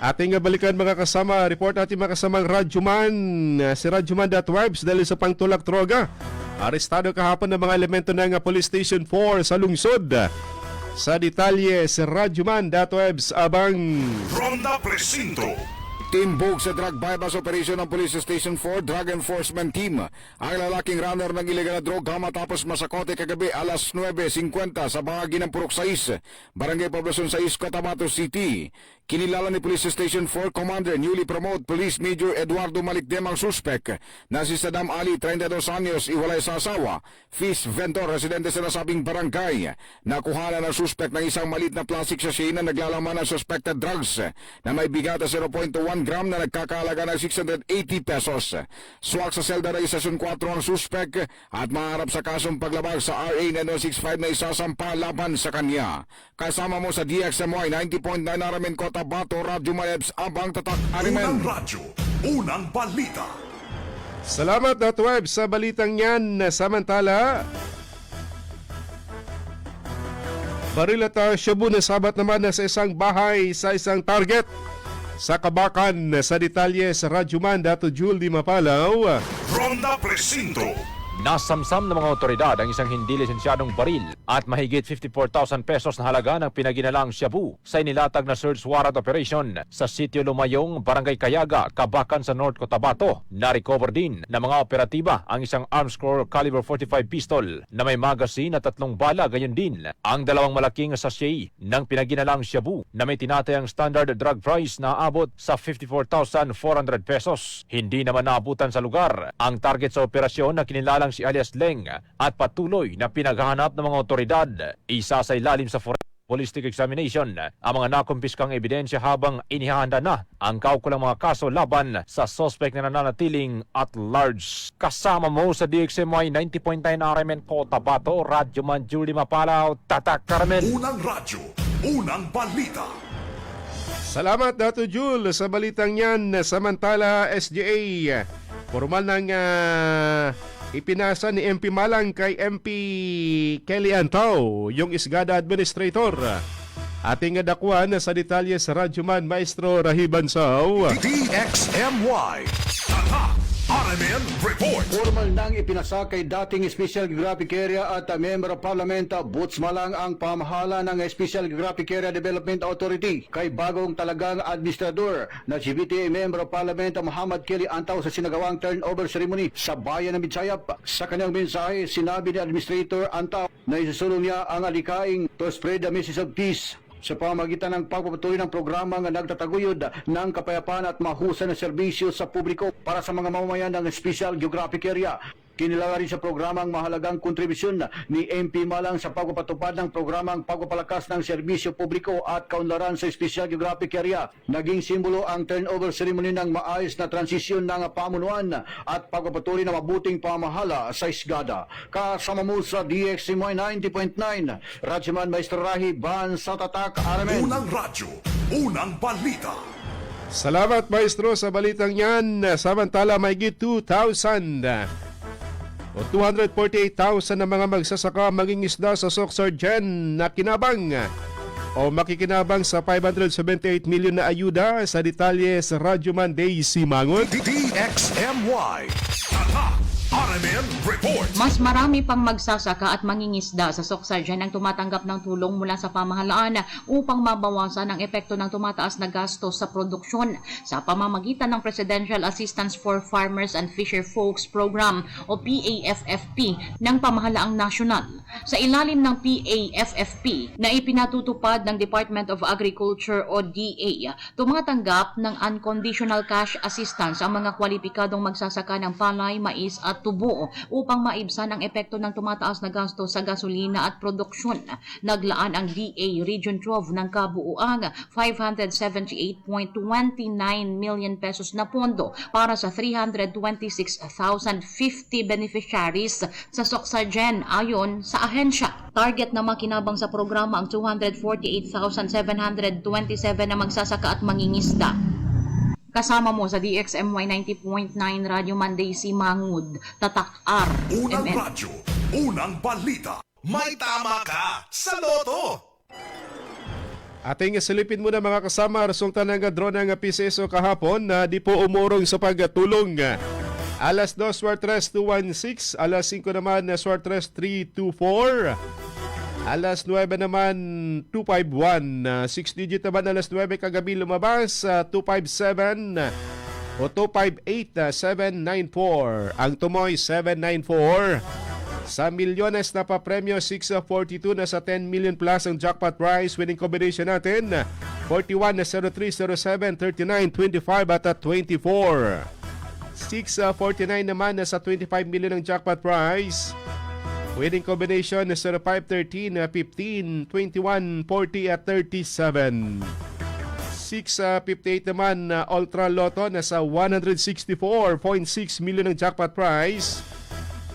Ating balikan mga kasama, report ating mga kasamang Radyoman, si Radyoman.Webs dahil sa pangtulak droga. Arestado kahapon ng mga elemento ng Police Station 4 sa lungsod. Sa detalye, si Radyoman.Webs abang Ronda Presinto. Timbog sa drug bypass operation ng Police Station 4 Drug Enforcement Team ang lalaking runner ng ilegal na droga matapos masakote kagabi alas 9:50 sa bahagi ng Purok 6, Barangay Poblacion 6, Cotabato City. Kinilala ni Police Station 4 Commander newly promoted Police Major Eduardo Malikdem ang suspek na si Saddam Ali, 32 anyos, iwalay sa asawa, fish vendor, residente sa nasabing barangay. Nakuha na ng suspek ng isang maliit na plastic sachet na naglalaman ng suspected drugs na may bigat na 0.1 gram na nagkakalaga ng 680 pesos. Swak sa selda ng Istasyon 4 ang suspek at maharap sa kasong paglabag sa RA 9165 na isasampa laban sa kanya. Kasama mo sa DXMY 90.9 Aramen Cotabato, Radyo Malebs, abang tatak Arimen. Unang radyo, unang balita. Salamat .Web sa balitang yan. Samantala, baril at shabu na sabat naman sa isang bahay sa isang target sa Kabakan. Sa detalye sa Radyoman.Jul di Mapalaw. Ronda Presinto. Nasamsam ng mga otoridad ang isang hindi lisensyadong baril at mahigit 54,000 pesos na halaga ng pinaginalang shabu sa inilatag na search warrant operation sa Sitio Lumayong, Barangay Kayaga, Kabakan sa North Cotabato. Na-recover din ng mga operatiba ang isang Armscor caliber 45 pistol na may magazine at 3 bala, gayon din ang 2 malaking sachet ng pinaginalang shabu na may tinatayang standard drug price na aabot sa 54,400 pesos. Hindi naman naabutan sa lugar ang target sa operasyon na kinilalang si alias Leng at patuloy na pinaghahanap ng mga otoridad. Isa sa ilalim sa ballistic examination ang mga nakumpiskang ebidensya habang inihahanda na ang kaukulang mga kaso laban sa suspect na nananatiling at large. Kasama mo sa DXMY 90.9 RMN Cotabato, Radyoman Julie Mapalaw, Tatak Carmen. Unang radyo, unang balita. Salamat Dato Jul sa balitang yan. Samantala, SGA, formal nang ipinasa ni MP Malang kay MP Kelly Antao, yung Isgada Administrator. Ating dakwan sa detalye sa Radyoman Maestro Rahiban Sao. DXMY RMN Report. Formal nang ipinasa kay dating Special Geographic Area at Member of Parliament Boots Malang ang pamahala ng Special Geographic Area Development Authority kay bagong talagang administrador na GBTA Member of Parliament Muhammad Kelly Antao sa sinagawang turnover ceremony sa bayan ng Bitsayap. Sa kanyang mensahe, sinabi ni Administrator Antao na isusulong niya ang alikaing to spread the message of peace sa pamamagitan ng pagpapatuloy ng programa nga nagtataguyod ng kapayapaan at mahusay na serbisyo sa publiko para sa mga mamamayan ng Special Geographic Area. Kinilala rin sa programang mahalagang kontribusyon ni MP Malang sa pagpapatupad ng programang pagpapalakas ng serbisyo publiko at kaunlaran sa Special Geographic Area. Naging simbolo ang turnover ceremony ng maayos na transisyon ng pamunuan at pagpapatuloy na mabuting pamahala sa Isgada. Kasama mo sa DXMY 90.9, Radyoman Maestro Rahi Ban sa Tatak RMN. Unang radyo, unang balita. Salamat Maestro sa balitang yan. Samantala, may 2,000 o 248,000 na mga magsasaka mangingisda sa Soxargen na kinabang o makikinabang sa 578 milyon na ayuda. Sa detalye sa Radyoman Daisy Mangon. DXMY RMN Report. Mas marami pang magsasaka at mangingisda sa Soxargen ang tumatanggap ng tulong mula sa pamahalaan upang mabawasan ang epekto ng tumataas na gastos sa produksyon sa pamamagitan ng Presidential Assistance for Farmers and Fisher Folks Program o PAFFP ng pamahalaang nasyonal. Sa ilalim ng PAFFP na ipinatutupad ng Department of Agriculture o DA, tumatanggap ng unconditional cash assistance ang mga kwalipikadong magsasaka ng palay, mais at tubo upang maibsan ang epekto ng tumataas na gasto sa gasolina at produksyon. Naglaan ang DA Region 12 ng kabuuang 578.29 million pesos na pondo para sa 326,050 beneficiaries sa Soxargen ayon sa ahensya. Target na makinabang sa programa ang 248,727 na magsasaka at mangingisda. Kasama mo sa DXMY 90.9 Radio Monday si Mangud, Tatak R. Unang radyo, unang balita. May tama ka sa loto. Ating silipin muna mga kasama, resulta ng draw ng PCSO kahapon na di po umurong sa pagtulong. Alas 2, Swart 3, 216. Alas 5 naman, Swart 3, 324. Alas 9 naman, 251. 6 digit naman alas 9 kagabi lumabas, 257 o 258, 794. Ang tumoy, 794. Sa milyones na papremyo, 642 na sa 10 million plus ang jackpot prize. Winning combination natin, 41, 03, 07, 39, 25 at 24. 649 naman na sa 25 million ang jackpot prize. Winning combination na 05, 13, 15, 21, 40 at 37. 658 naman na Ultra Lotto na sa 164.6 million ang jackpot prize.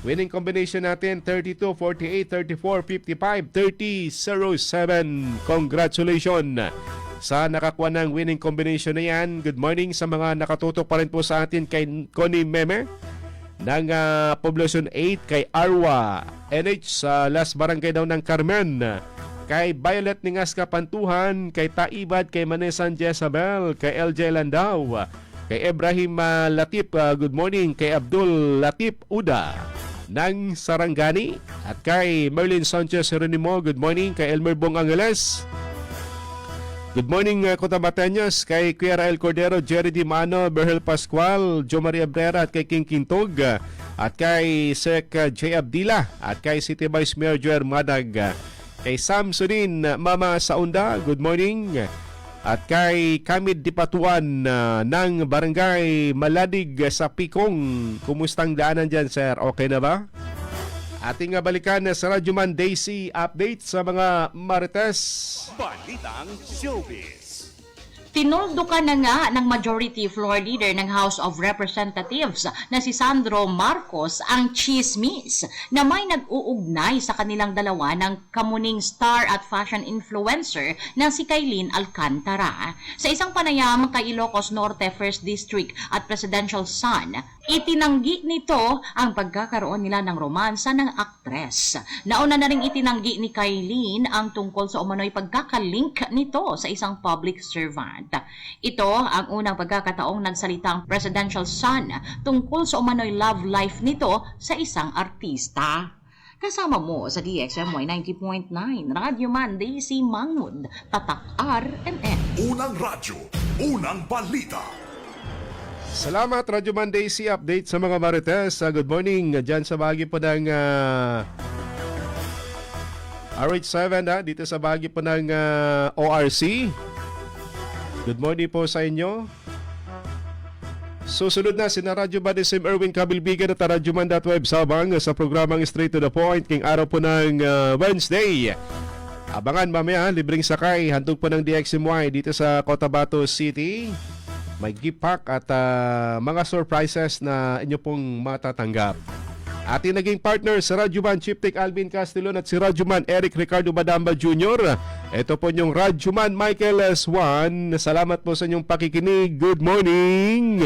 Winning combination natin 32, 48, 34, 55, 30, 07. Congratulations sa nakakuha ng winning combination na yan. Good morning sa mga nakatutok pa rin po sa atin kay Connie Meme ng Poblacion 8, kay Arwa NH sa Las Barangay daw ng Carmen, kay Violet Ningas Kapantuhan, kay Taibad, kay Manesan Jezabel, kay LJ Landau, kay Ibrahim Latip, good morning, kay Abdul Latip Uda ng Sarangani, at kay Merlin Sanchez Jeronimo, good morning, kay Elmer Bong Angeles. Good morning, Cotabateños, kay Kuya Rael Cordero, Jerry Di Mano, Berhel Pascual, Jo Maria Brera, at kay King Quintog, at kay Sek J. Abdila, at kay City Vice Mayor Joer Madag, kay Sam Sunin, Mama Saunda, good morning, at kay Kamid Dipatuan ng Barangay Maladig sa Pikong. Kumustang daanan dyan, sir? Okay na ba? Ating balikan sa Radyoman Daisy update sa mga Marites. Balitang Showbiz. Tinuldo ka na nga ng Majority Floor Leader ng House of Representatives na si Sandro Marcos ang chismis na may nag-uugnay sa kanilang dalawa ng kamuning star at fashion influencer na si Kailin Alcantara. Sa isang panayam kay Ilocos Norte 1st District at Presidential Son, itinanggi nito ang pagkakaroon nila ng romansa ng aktres. Nauna na ring itinanggi ni Kailin ang tungkol sa umano'y pagkakalink nito sa isang public servant. Ito ang unang pagkakataong nagsalita ang Presidential Son tungkol sa umano'y love life nito sa isang artista. Kasama mo sa DXMY 90.9 Radio Man Daisy Mangud, Tatak RMN. Unang radyo, unang balita. Salamat Radyoman Daisy update sa mga Marites. Good morning dyan sa bahagi po ng RH7 dito sa bahagi po ng ORC. Good morning po sa inyo. Susunod na sina Radyo Badisim Erwin Kabilbigan at Radyoman.web Sabang sa programang Straight to the Point king araw po ng Wednesday. Abangan mamaya, libreng sakay, handog po ng DXMY dito sa Cotabato City. May gift pack at mga surprises na inyo pong matatanggap. Ating naging partner sa Radyoman Chief Tech Alvin Castillon at si Radyoman Eric Ricardo Badamba Jr. Ito po yung Radyoman Michael Swan. Salamat po sa inyong pakikinig. Good morning!